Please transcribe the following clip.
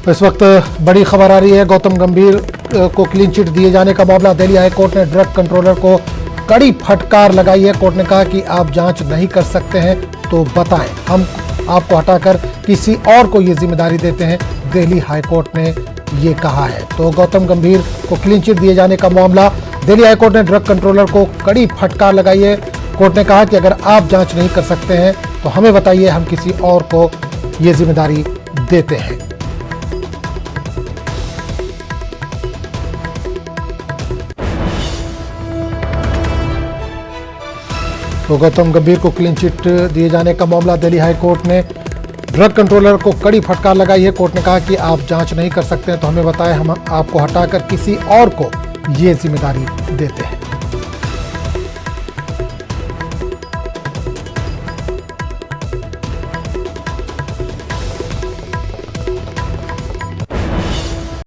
इस वक्त बड़ी खबर आ रही है। गौतम गंभीर को क्लीन चिट दिए जाने का मामला। दिल्ली हाई कोर्ट ने ड्रग कंट्रोलर को कड़ी फटकार लगाई है। कोर्ट ने कहा कि आप जांच नहीं कर सकते हैं तो बताएं, हम आपको हटाकर किसी और को ये जिम्मेदारी देते हैं। दिल्ली हाई कोर्ट ने ये कहा है। तो गौतम गंभीर को क्लीन चिट दिए जाने का मामला। दिल्ली हाई कोर्ट ने ड्रग कंट्रोलर को कड़ी फटकार लगाई है। कोर्ट ने कहा कि अगर आप जांच नहीं कर सकते हैं तो हमें बताइए, हम किसी और को ये जिम्मेदारी देते हैं। तो गौतम गंभीर को क्लीन चिट दिए जाने का मामला। दिल्ली हाई कोर्ट ने ड्रग कंट्रोलर को कड़ी फटकार लगाई है। कोर्ट ने कहा कि आप जांच नहीं कर सकते हैं तो हमें बताएं, हम आपको हटाकर किसी और को ये जिम्मेदारी देते हैं।